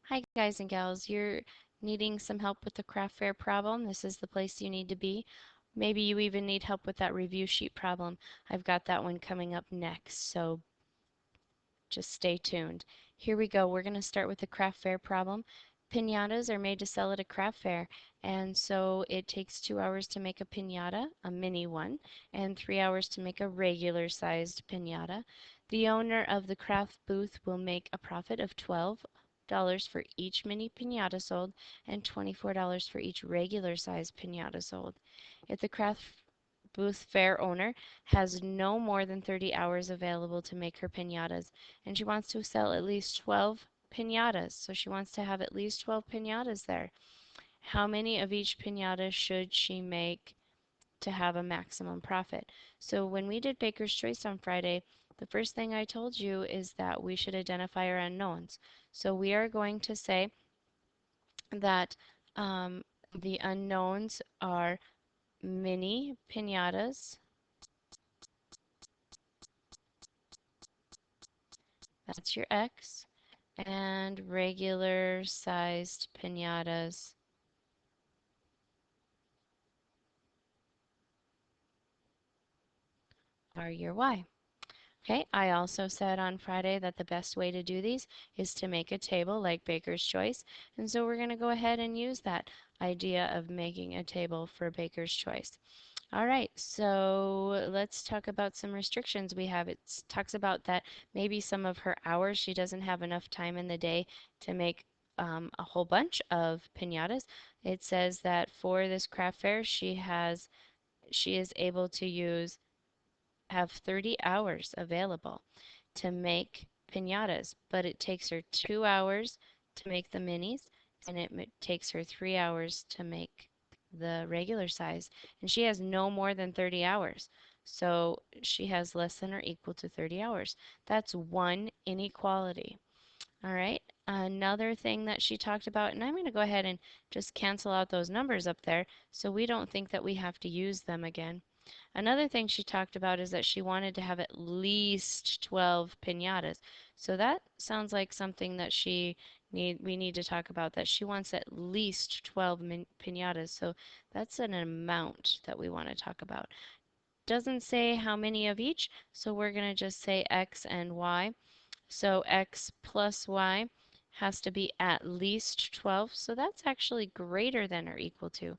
Hi guys and gals, you're needing some help with the craft fair problem. This is the place you need to be. Maybe you even need help with that review sheet problem. I've got that one coming up next, so just stay tuned. Here we go. We're going to start with the craft fair problem. Piñatas are made to sell at a craft fair, and so it takes 2 hours to make a piñata, a mini one, and 3 hours to make a regular sized piñata. The owner of the craft booth will make a profit of $12 for each mini piñata sold and $24 for each regular sized piñata sold. If the craft booth fair owner has no more than 30 hours available to make her piñatas, and she wants to sell at least 12 piñatas. So she wants to have at least 12 piñatas there. How many of each piñata should she make to have a maximum profit? So when we did Baker's Choice on Friday, the first thing I told you is that we should identify our unknowns. So we are going to say that the unknowns are mini piñatas. That's your X. And regular sized piñatas are your Y. Okay, I also said on Friday that the best way to do these is to make a table like Baker's Choice. And so we're going to go ahead and use that idea of making a table for Baker's Choice. All right, so let's talk about some restrictions we have. It talks about that maybe some of her hours, she doesn't have enough time in the day to make a whole bunch of piñatas. It says that for this craft fair, she is able to have 30 hours available to make piñatas, but it takes her 2 hours to make the minis, and it takes her 3 hours to make the regular size, and she has no more than 30 hours. So she has less than or equal to 30 hours. That's one inequality. All right. Another thing that she talked about, and I'm going to go ahead and just cancel out those numbers up there so we don't think that we have to use them again. Another thing she talked about is that she wanted to have at least 12 piñatas. So that sounds like something that we need to talk about, that she wants at least 12 piñatas. So that's an amount that we want to talk about. Doesn't say how many of each, so we're going to just say X and Y. So X plus Y has to be at least 12. So that's actually greater than or equal to.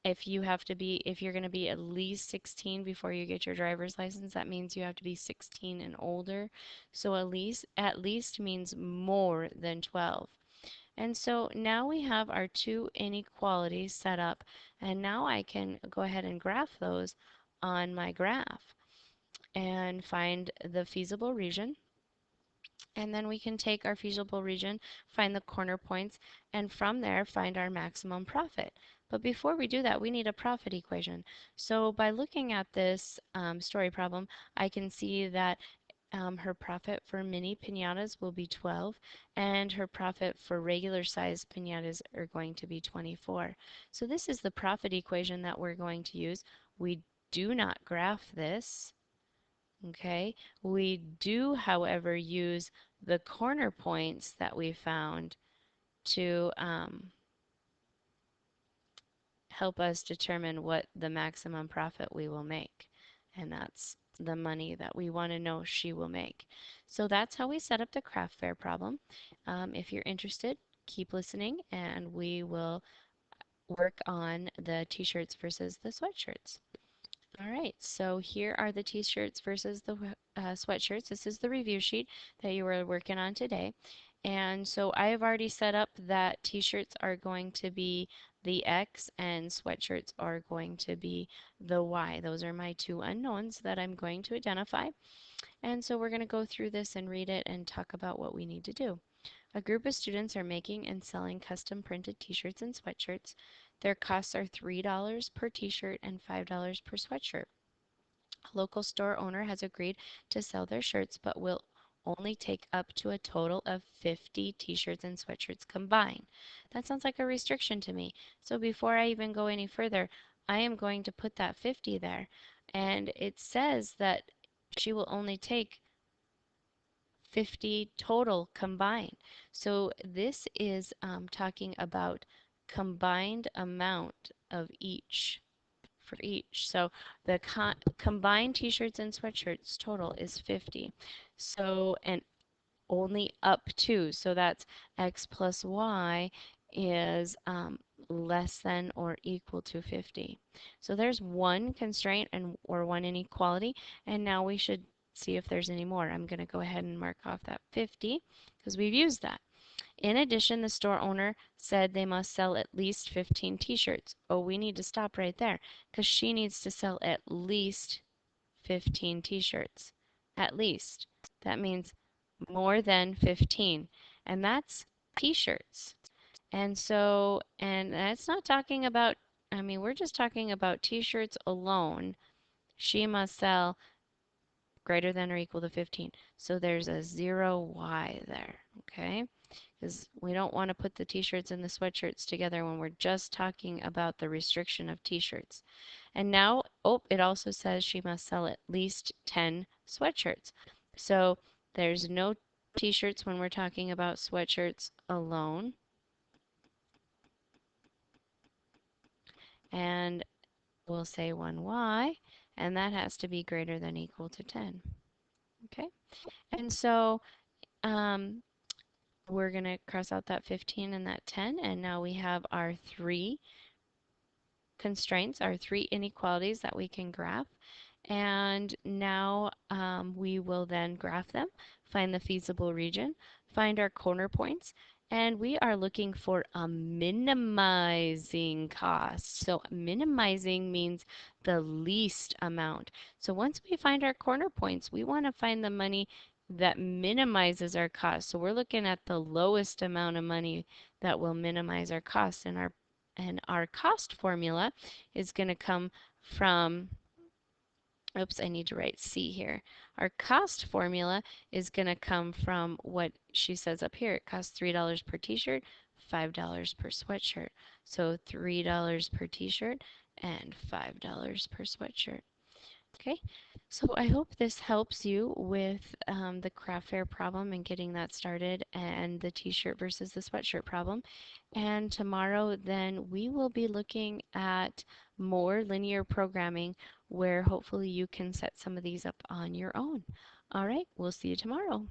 If you're going to be at least 16 before you get your driver's license, that means you have to be 16 and older. So at least means more than 12. And so now we have our two inequalities set up, and now I can go ahead and graph those on my graph and find the feasible region. And then we can take our feasible region, find the corner points, and from there find our maximum profit. But before we do that, we need a profit equation. So by looking at this story problem, I can see that her profit for mini piñatas will be 12, and her profit for regular size piñatas are going to be 24. So this is the profit equation that we're going to use. We do not graph this. Okay, we do, however, use the corner points that we found to help us determine what the maximum profit we will make. And that's the money that we want to know she will make. So that's how we set up the craft fair problem. If you're interested, keep listening and we will work on the t-shirts versus the sweatshirts. All right, so here are the t-shirts versus the sweatshirts. This is the review sheet that you were working on today. And so I have already set up that t-shirts are going to be the X and sweatshirts are going to be the Y. Those are my two unknowns that I'm going to identify. And so we're going to go through this and read it and talk about what we need to do. A group of students are making and selling custom printed t-shirts and sweatshirts. Their costs are $3 per t-shirt and $5 per sweatshirt. A local store owner has agreed to sell their shirts but will only take up to a total of 50 t-shirts and sweatshirts combined. That sounds like a restriction to me. So before I even go any further, I am going to put that 50 there. And it says that she will only take 50 total combined. So this is talking about combined amount of each for each. So the combined t-shirts and sweatshirts total is 50. So, and only up to, so that's x plus y is less than or equal to 50. So there's one constraint and or one inequality, and now we should see if there's any more. I'm going to go ahead and mark off that 50 because we've used that. In addition, the store owner said they must sell at least 15 t-shirts. Oh, we need to stop right there because she needs to sell at least 15 t-shirts. At least. That means more than 15. And that's t-shirts. And so, and that's not talking about, I mean, we're just talking about t-shirts alone. She must sell greater than or equal to 15. So there's a 0y there, okay? Because we don't want to put the t-shirts and the sweatshirts together when we're just talking about the restriction of t-shirts. And now, oh, it also says she must sell at least 10 sweatshirts. So there's no t-shirts when we're talking about sweatshirts alone. And we'll say 1y, and that has to be greater than equal to 10. Okay, and so we're going to cross out that 15 and that 10, and now we have our three constraints, our three inequalities that we can graph. And now we will then graph them, find the feasible region, find our corner points, and we are looking for a minimizing cost. So minimizing means the least amount. So once we find our corner points, we want to find the money that minimizes our cost. So we're looking at the lowest amount of money that will minimize our cost, and our cost formula is going to come from, oops, I need to write C here. Our cost formula is going to come from what she says up here. It costs $3 per t-shirt, $5 per sweatshirt. So $3 per t-shirt and $5 per sweatshirt. Okay, so I hope this helps you with the craft fair problem and getting that started, and the t-shirt versus the sweatshirt problem. And tomorrow then we will be looking at more linear programming where hopefully you can set some of these up on your own. All right, we'll see you tomorrow.